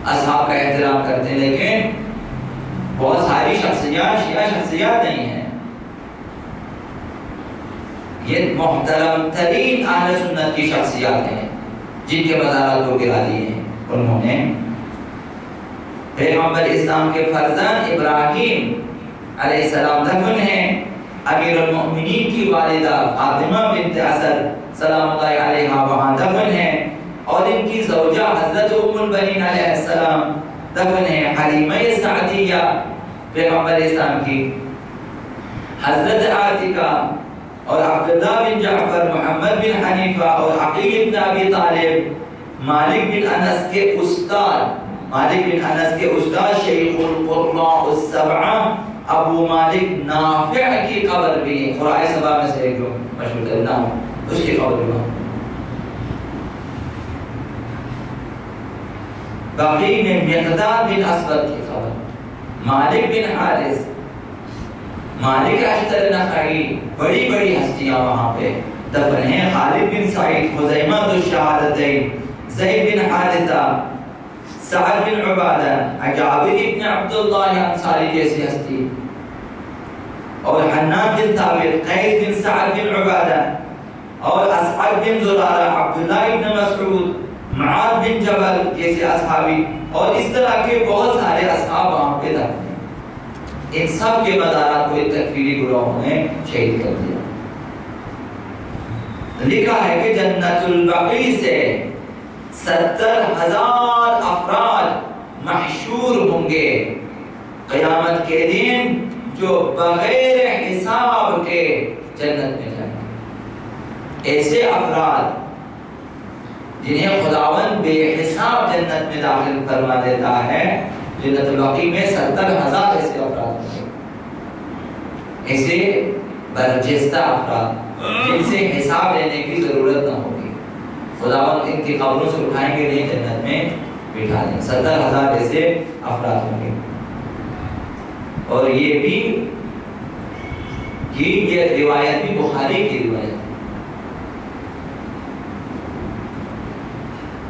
اصحاب کا احترام کرتے ہیں، لیکن بہت ساری شخصیات شیعہ شخصیات نہیں ہیں۔ یہ محترم ترین اہل سنت کی شخصیات ہیں جن کے مزارات کو گرا دیے ہیں۔ انہوں نے پیغمبر اسلام کے فرزند ابراہیم علیہ السلام دفن ہیں، امیر المؤمنین کی والدہ فاطمہ بنت اسد سلام اللہ علیہا وہاں دفن ہیں، اور ان کی زوجہ حضرت ام البنین علیہ السلام دفن ہیں، حلیمہ سعدیہ پیغمبر اسلام کی، حضرت عاتکہ اور عبداللہ بن جعفر، محمد بن حنیفہ اور عقیل بن ابی طالب، مالک بن انس کے استاد شیخ القراء السبعہ ابو مالک نافع کی قبر بھی ہے، قراء سبع میں سے ایک جو مشہور ہے نام، اس کی قبر بھی ہے۔ باقی میں مقداد بن اسود کی قبر، مالک بن حارث، مالک اشتر نخعی، بڑی بڑی ہستیاں وہاں پہ دفن ہیں، خالد بن سعید، خزیمہ ذو الشہادتین، زید بن حارثہ، سعد بن عبادہ، جابر بن عبداللہ انصاری جیسی ہستی، اور حنان بن ثابت، قیس بن سعد بن عبادہ، اور اسعد بن زرارہ، عبداللہ بن مسعود، معاذ بن جبل جیسے اصحابی، اور اس طرح کے بہت سارے اصحاب وہاں پہ دفن ہیں۔ ان سب کے مزارات کو تکفیری گروہوں نے شہید کر دیا۔ لکھا ہے کہ جنت البقیع سے 70,000 افراد محشور ہوں گے قیامت کے دن، جو بغیر حساب کے جنت میں جائیں گے۔ ایسے افراد جنہیں خداوند بے حساب جنت میں داخل فرما دیتا ہے، جنت البقیع میں 70,000 ایسے افراد ہوں گے، ایسے برجستہ افراد جن سے حساب لینے کی ضرورت نہ ہوگی، خداوند ان کی قبروں سے اٹھائیں گے نہیں، جنت میں بٹھا دیں۔ 70,000 ایسے افراد ہوں گے۔ اور یہ بھی کہ یہ روایت بھی بخاری کی روایت ہے،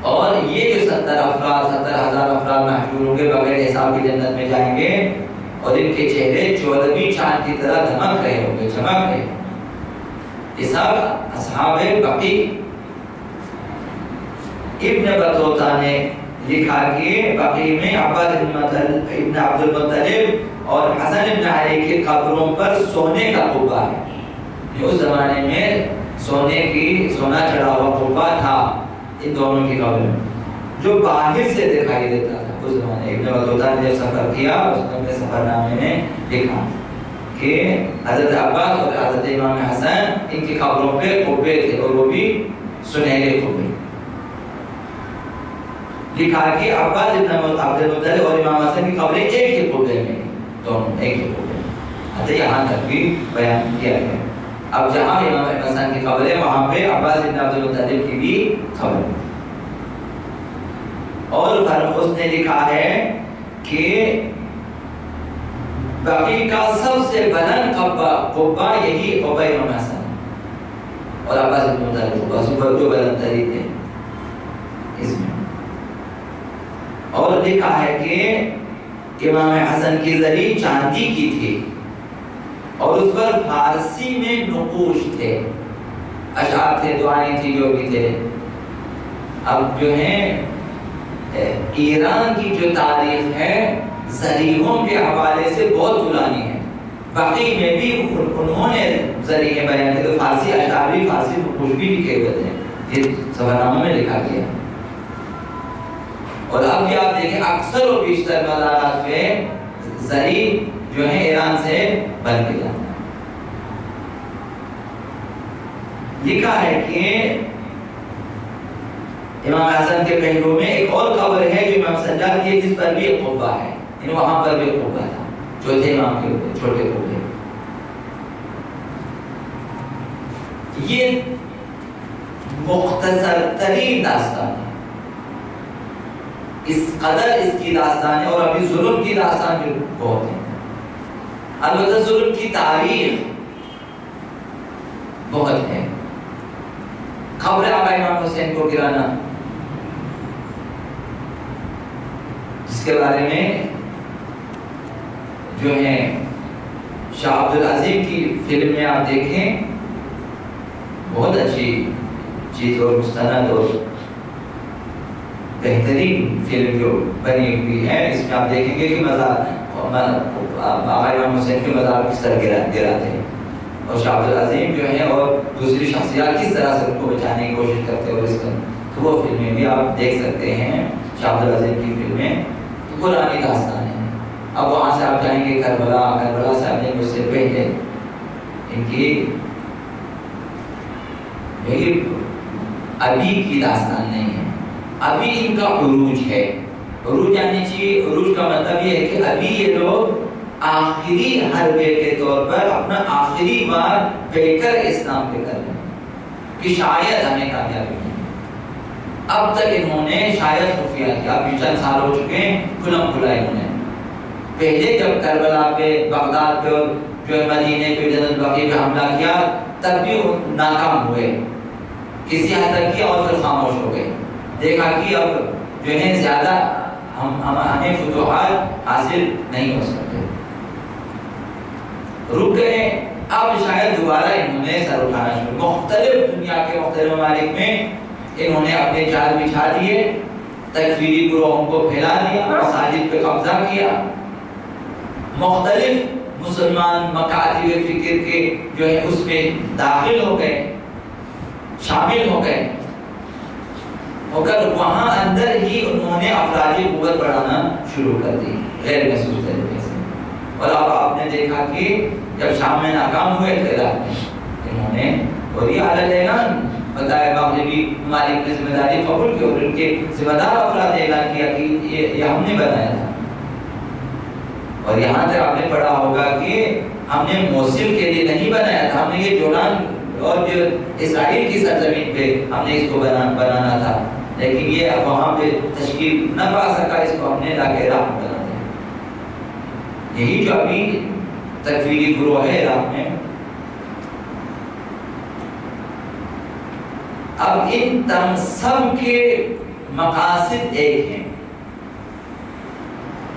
اور یہ جو 70,000 افراد محشور ہوں گے بغیر حساب کی جنت میں جائیں گے، اور ان کے چہرے 14ویں چاند کی طرح دمک رہے ہوں گے، چمک رہے۔ یہ سب اصحاب بقیع۔ ابن بطوطہ نے لکھا کہ بقیع میں عباس ابن عبد المطلب اور حسن ابن علی کی قبروں پر سونے کا قبہ ہے۔ اس زمانے میں سونا چڑھا ہوا قبہ تھا ان دونوں کی قبر میں، جو باہر سے دکھائی دیتا تھا اس زمانے۔ ابن بطوطہ نے جب سفر کیا، اس نے اپنے سفر نامے میں لکھا کہ حضرت عباس اور حضرت امام حسن ان کی قبروں پہ قبے تھے، اور وہ بھی سنہرے قبے۔ لکھا کہ عباس ابن عبد المطلب اور امام حسن کی قبریں ایک ہی قبے میں، دونوں ایک ہی قبے میں، حتیٰ یہاں تک بھی بیان کیا گیا۔ اب جہاں امام حسن کی قبر ہے وہاں پہ عباس ابن عبد المطلب کی بھی قبر ہے۔ اور اس نے لکھا ہے کہ بقیع کا سب سے بلند قبہ یہی قبہ امام حسن اور عباس ابن مطلب جو بلند ترین تھے اس میں۔ اور لکھا ہے کہ امام حسن کی زری چاندی کی تھی، اور اس پر فارسی میں نقوش تھے، اشعار تھے، دعائیں تھی، جو بھی تھے۔ اب جو ہے ایران کی جو تاریخ ہے زریحوں کے حوالے سے بہت طولانی ہے۔ بقیع میں بھی انہوں نے ذریعے بیان کیے، تو فارسی اشعار بھی، فارسی نقوش بھی لکھے ہوئے تھے، یہ سفرناموں میں لکھا گیا۔ اور اب بھی آپ دیکھیں اکثر و بیشتر مزارات پہ زری جو ہے ایران سے بن کے جاتا ہے۔ لکھا ہے کہ امام حسن کے پہلو میں ایک اور قبر ہے جو امام سجاد کی، جس پر بھی ایک قبہ ہے، یعنی وہاں پر بھی ایک قبہ تھا، چوتھے امام کے اوپر چھوٹے قبے۔ یہ مختصر ترین داستان ہے، اس قدر اس کی داستان ہے، اور ابھی ظلم کی داستان بھی بہت ہے۔ البتہ ظلم کی تاریخ بہت ہے۔ قبر آقا امام حسین کو گرانا، جس کے بارے میں جو ہے شاہ عبدالعظیم کی فلم میں آپ دیکھیں، بہت اچھی چیز اور مستند اور بہترین فلم جو بنی ہوئی ہے، اس میں آپ دیکھیں گے کہ آقا امام حسین کے مزار کس طرح گراتے ہیں، اور شاہ عبدالعظیم جو ہے اور دوسری شخصیات کس طرح سے ان کو بچانے کی کوشش کرتے ہیں، اور اس کا تو وہ فلمیں بھی آپ دیکھ سکتے ہیں، شاہ عبدالعظیم کی فلمیں تو پرانی داستان ہے۔ اب وہاں سے آپ جائیں گے کربلا سے آپ جائیں گے، اس سے پہلے ان کی ابھی کی داستان نہیں ہے، ابھی ان کا عروج ہے۔ عروج یعنی چاہیے، عروج کا مطلب یہ ہے کہ ابھی یہ لوگ آخری حربے کے طور پر اپنا آخری بار بیٹھ کر اسلام پہ کر رہے ہیں کہ شاید ہمیں کامیابی ملے۔ اب تک انہوں نے شاید خفیہ کیا، ابھی چند سال ہو چکے ہیں، کھلم کھلا انہوں نے پہلے جب کربلا پہ، بغداد پہ اور جو مدینے پہ، جنت البقیع پہ حملہ کیا تب بھی ناکام ہوئے، کسی حد تک کیا اور پھر خاموش ہو گئے۔ دیکھا کہ اب جو ہے زیادہ ہمیں فتوحات حاصل نہیں ہو سکتے، رک گئے۔ اب شاید دوبارہ انہوں نے سر اٹھانا شروع، مختلف دنیا کے مختلف ممالک میں انہوں نے اپنے جال بچھا دیے، تکفیری گروہوں کو پھیلا دیا، مساجد پہ قبضہ کیا، مختلف مسلمان مکاتب فکر کے جو ہے اس میں داخل ہو گئے، شامل ہو گئے، ہو کر وہاں اندر ہی انہوں نے افرادی قوت بڑھانا شروع کر دی غیر محسوس طریقے سے۔ اور اب آپ نے دیکھا کہ جب شام میں ناکام ہوئے تو عراق میں انہوں نے، اور یہ حالت ہے نا، بتایا مغربی ممالک نے ذمہ داری قبول کی اور ان کے ذمہ دار افراد نے اعلان کیا کہ یہ ہم نے بنایا تھا۔ اور یہاں تک آپ نے پڑھا ہوگا کہ ہم نے موصل کے لیے نہیں بنایا تھا، ہم نے یہ جولان اور جو اسرائیل کی سرزمین پہ ہم نے اس کو بنانا تھا، لیکن یہ اب وہاں پہ تشکیل نہ پا سکا، اس کو ہم نے لا کے عراق میں بنا دیا۔ یہی جو ابھی تکفیری گروہ ہے عراق میں، اب ان سب کے مقاصد ایک ہیں۔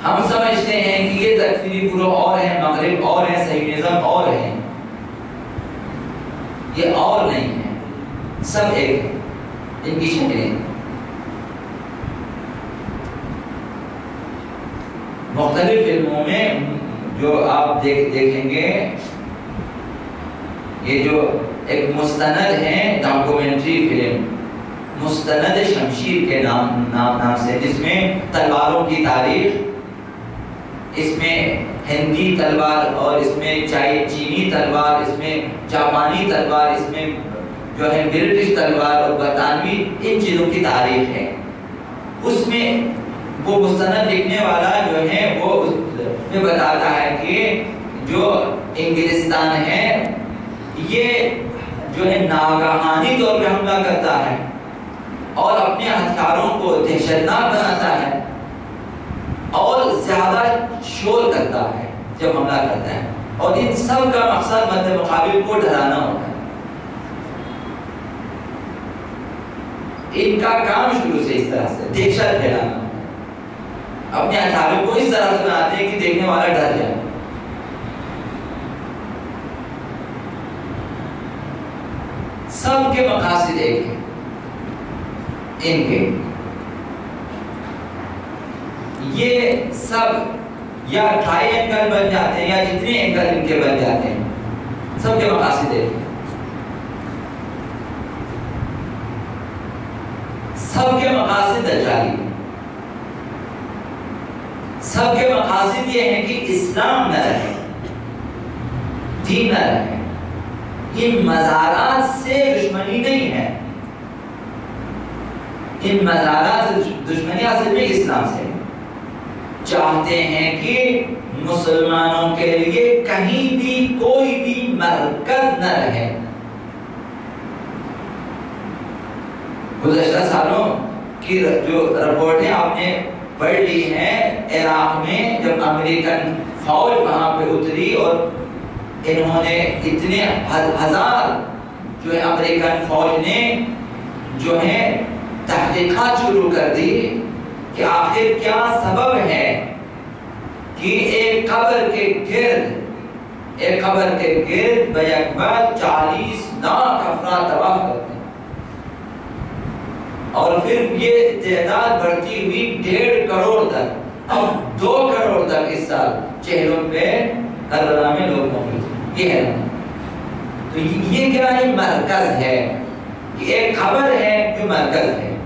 ہم سمجھتے ہیں کہ یہ تکفیری گروہ اور ہیں، مغرب اور ہیں، صہیونزم اور ہیں، یہ اور نہیں ہے، سب ایک ہے، ان کی شکلیں مختلف فلموں میں جو آپ دیکھیں گے، یہ جو ایک مستند ہے ڈاکومنٹری فلم، مستند شمشیر کے نام سے، جس میں تلواروں کی تاریخ، اس میں ہندی تلوار اور اس میں چینی تلوار، اس میں جاپانی تلوار، اس میں جو ہے برٹش تلوار اور برطانوی، ان چیزوں کی تاریخ ہے۔ اس میں وہ مستند لکھنے والا جو ہے وہ میں بتاتا ہے کہ جو انگلستان ہے یہ جو ہے ناگہانی طور پہ حملہ کرتا ہے اور اپنے ہتھیاروں کو دہشتناک بناتا ہے اور زیادہ شور کرتا ہے جب حملہ کرتا ہے، اور ان سب کا مقصد مد مقابل کو ڈرانا ہوتا ہے۔ ان کا کام شروع سے اس طرح سے دہشت پھیلانا، اپنے ہتھیاروں کو اس طرح سے بناتے ہیں کہ دیکھنے والا ڈر جائے۔ سب کے مقاصد ایک ہیں ان کے، یہ سب یا ٹرائی اینگل بن جاتے ہیں یا جتنے اینگل ان کے بن جاتے ہیں، سب کے مقاصد ایک ہیں، سب کے مقاصد دجالی، سب کے مقاصد یہ ہیں کہ اسلام نہ رہے، دین نہ رہے۔ ان مزارات سے دشمنی نہیں ہے، ان مزارات سے دشمنی اصل میں اسلام سے چاہتے ہیں کہ مسلمانوں کے لیے کہیں بھی کوئی بھی مرکز نہ رہے۔ گزشتہ سالوں کی جو رپورٹیں آپ نے پڑھ لی ہیں، عراق میں جب امریکن فوج وہاں پہ اتری اور انہوں نے اتنے ہزار جو ہے امریکن فوج نے جو ہے تحقیقات شروع کر دی کہ کہ آخر کیا سبب ہے کہ ایک قبر کے گرد بیک بعد 40 لاکھ افراد طواف کرتے ہیں، اور پھر یہ تعداد بڑھتی ہوئی 1.5 کروڑ تک، اب 2 کروڑ تک اس سال چہلوں پہ کربلا میں لوگ موجود ہیں۔ یہ ہے تو یہ کیا ہے؟ مرکز ہے کہ ایک قبر ہے جو مرکز ہے،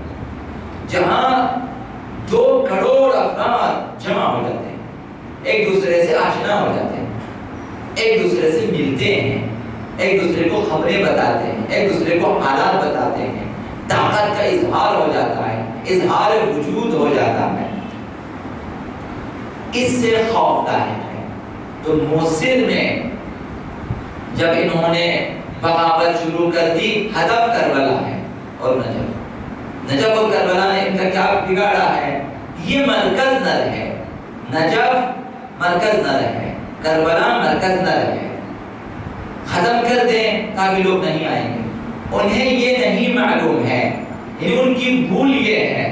جہاں 2 کروڑ افراد جمع ہو جاتے ہیں، ایک دوسرے سے آشنا ہو جاتے ہیں، ایک دوسرے سے ملتے ہیں، ایک دوسرے کو خبریں بتاتے ہیں، ایک دوسرے کو حالات بتاتے ہیں، طاقت کا اظہار ہو جاتا ہے، اظہار وجود ہو جاتا ہے، اس سے خوف لاحق ہے۔ تو موصل میں جب انہوں نے بغاوت شروع کر دی، ہدف کربلا ہے اور نجف اور کربلا نے ان کا کیا بگاڑا ہے؟ یہ مرکز نہ رہے، نجف مرکز نہ رہے، کربلا مرکز نہ رہے، ختم کر دیں تاکہ لوگ نہیں آئیں گے۔ انہیں یہ نہیں معلوم ہے، ان کی بھول یہ ہے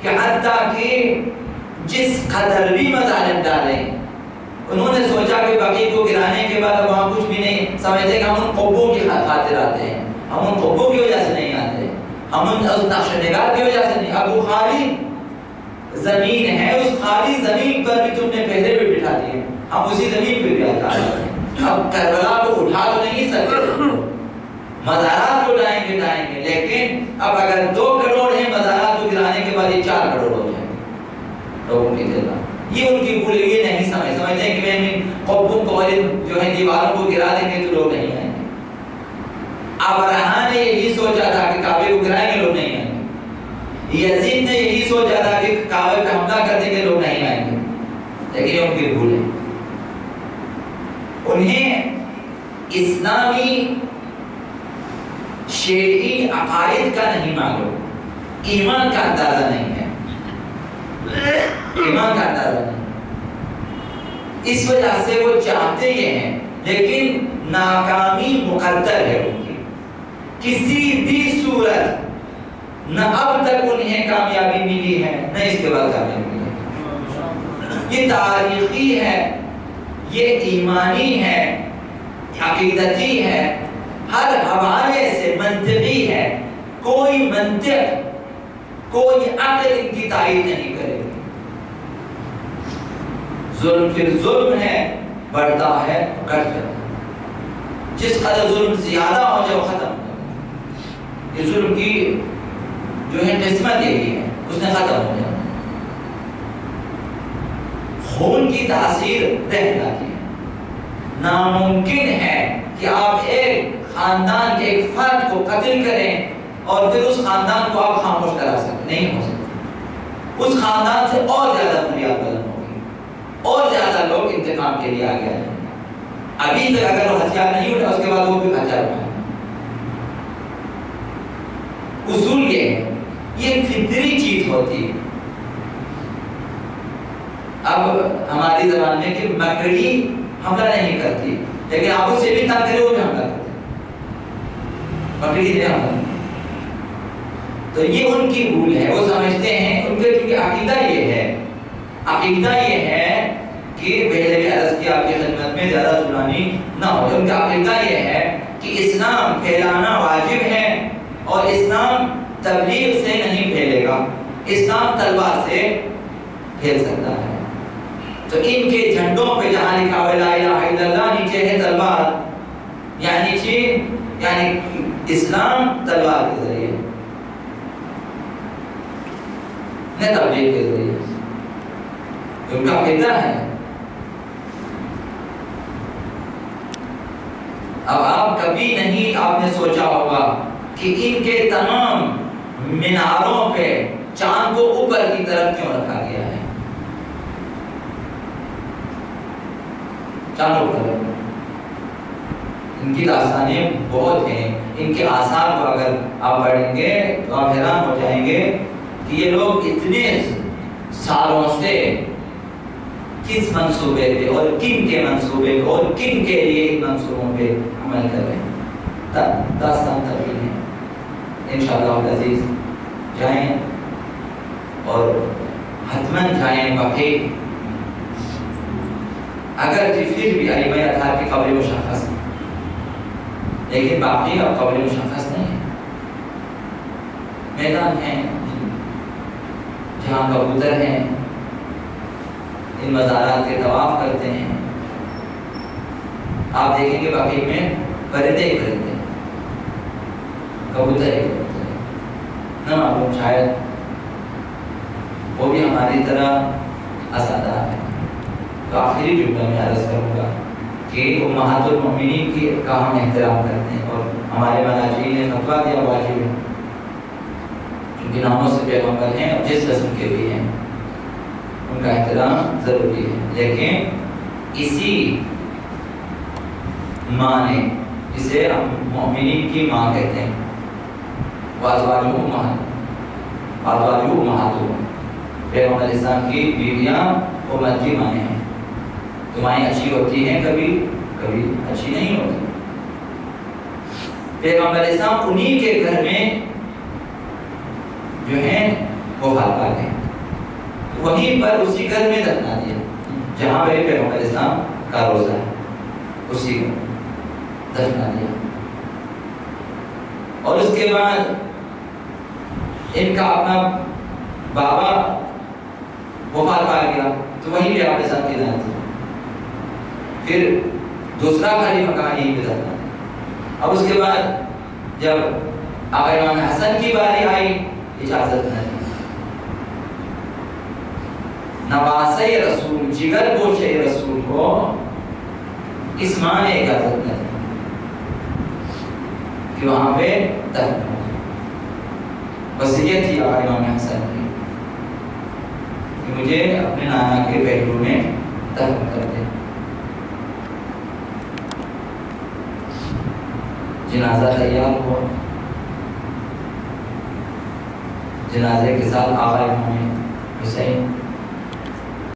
کہ حتیٰ کہ جس قدر بھی مظالم ڈالیں، انہوں نے سوچا کہ بقیع کو گرانے کے بعد وہاں کچھ بھی نہیں، سمجھتے کہ ہم ان قبوں کی خاطر آتے ہیں، ہم ان قبوں کی وجہ سے نہیں آتے، ہم ان نقش نگار کی وجہ سے نہیں۔ اب وہ خالی زمین ہے، اس خالی زمین پر بھی تم نے پہلے بھی بٹھا دیے، ہم اسی زمین پہ بھی آتا ہے۔ اب کربلا کو اٹھا تو نہیں سکتے، مزارات کو ڈائیں گے، لیکن اب اگر 2 کروڑ ہیں مزارات کو گرانے کے بعد یہ 4 کروڑ ہو جائیں لوگوں کی تعداد۔ یہ ان کی بھول، یہ نہیں سمجھتے ہیں کہ میں قبوں کو اور جو ہے دیواروں کو گرا دیں گے تو لوگ نہیں آئیں گے۔ ابرہہ نے یہی سوچا تھا کہ کعبے کو گرائیں گے لوگ نہیں آئیں گے، یزید نے یہی سوچا تھا کہ کعبے پہ حملہ کر دیں گے لوگ نہیں آئیں گے، لیکن یہ ان کی بھول ہے۔ انہیں اسلامی شیعی عقائد کا نہیں معلوم، ایمان کا اندازہ نہیں ہے، ایمان کا اندازہ نہیں، اس وجہ سے وہ چاہتے یہ ہیں، لیکن ناکامی مقدر ہے ان کی، کسی بھی صورت نہ اب تک انہیں کامیابی ملی ہے نہ اس کے بعد کامیابی ملی ہے۔ یہ تاریخی ہے، یہ ایمانی ہے، عقیدتی ہے، ہر حوالے سے منطقی ہے، کوئی منطق، کوئی عقل ان کی تائید نہیں کرے گی۔ ظلم پھر ظلم ہے، بڑھتا ہے گھٹ جاتا ہے، جس قدر ظلم زیادہ ہو جائے وہ ختم ہو جائے۔ یہ ظلم کی جو ہے قسمت یہی ہے، اس نے ختم ہو جاتا ہے۔ خون کی تاثیر رہ جاتی ہے، ناممکن ہے کہ آپ ایک خاندان کے ایک فرد کو قتل کریں اور پھر اس خاندان کو آپ خاموش کرا سکتے، نہیں ہو سکتے۔ اس خاندان سے اور زیادہ فریاد بلند ہوگی، اور زیادہ لوگ انتقام کے لیے آگے آ جائیں گے۔ ابھی تک اگر وہ ہتھیار نہیں اٹھا، اس کے بعد وہ بھی ہتھیار اٹھائیں۔ اصول یہ ہے، یہ فطری چیز ہوتی ہے۔ اب ہماری زبان میں کہ مکڑی حملہ نہیں کرتی، لیکن آپ اس سے بھی تنگ کرے وہ بھی حملہ کرتے، مکڑی سے حملہ کرتے۔ تو یہ ان کی بھول ہے، وہ سمجھتے ہیں، ان کے کیونکہ عقیدہ یہ ہے کہ پہلے بھی عرض کیا آپ کی خدمت میں، زیادہ طولانی نہ ہو، ان کا عقیدہ یہ ہے کہ اسلام پھیلانا واجب ہے اور اسلام تبلیغ سے نہیں پھیلے گا، اسلام تلوار سے پھیل سکتا ہے۔ تو ان کے جھنڈوں پہ جہاں لکھا ہوا لا الہ الا اللہ، نیچے ہے تلوار، یعنی اسلام تلوار کے ذریعے نہ تبلیغ کے ذریعے، ان کا عقیدہ ہے۔ اب آپ کبھی نہیں آپ نے سوچا ہوگا کہ ان کے تمام میناروں پہ چاند کو اوپر کی طرف کیوں رکھا گیا ہے؟ چاند اوپر، ان کی داستانیں بہت ہیں، ان کے آثار کو اگر آپ پڑھیں گے تو آپ حیران ہو جائیں گے کہ یہ لوگ اتنے سالوں سے کس منصوبے پہ اور کن کے منصوبے پہ اور کن کے لیے ان منصوبوں پہ عمل کر رہے ہیں، داستان طویل ہے۔ انشاءاللہ العزیز جائیں اور حتماً جائیں بقیع. اگر پھر بھی ائمہ اطہار کی قبر مشخص ہے، لیکن باقی اب قبر مشخص نہیں ہے. میدان ہیں جہاں کبوتر ہیں، ان مزارات کے طواف کرتے ہیں. آپ دیکھیں گے باقی میں پرندے پرندے، کبوتر ہی کبوتر ہے. نہ معلوم شاید وہ بھی ہماری طرح آزادار ہے. تو آخری جملہ میں عرض کروں گا کہ امہات المؤمنین کی کا ہم احترام کرتے ہیں، اور ہمارے مراجعین نے فتویٰ دیا واجب ہے، کیونکہ ناموں سے پیغمبر ہیں اور جس قسم کے بھی ہیں ان کا احترام ضروری ہے. لیکن اسی ماں نے، جسے ہم مومنین کی ماں کہتے ہیں، وازواجہ امہاتہم، پیغمبر اسلام کی بیویاں امت کی مائیں ہیں. تو مائیں اچھی ہوتی ہیں، کبھی کبھی اچھی نہیں ہوتی. پیغمبر اسلام انہی کے گھر میں جو ہیں وہ پال گئے، وہیں پر اسی گھر میں دفنا دیا جہاں پہ پیغمبر اسلام کا روزہ ہے، اسی میں دفنا دیا. اور اس کے بعد ان کا اپنا بابا وفات پا گیا تو وہیں پہ آپ کے ساتھ کی دفنا. پھر دوسرا خلیفہ کہاں یہیں پہ دفنا دیا. اب اس کے بعد جب آقا امام حسن کی باری آئی، اجازت نہ دی. نواسہ رسول، جگر گوشہ رسول کو اس ماں نے اجازت نہ دی کہ وہاں پہ دفن ہو. وصیت تھی آقا امام حسن کی کہ مجھے اپنے نانا کے پہلو میں دفن کر دے. جنازہ تیار ہوا، جنازے کے ساتھ آقا امام حسین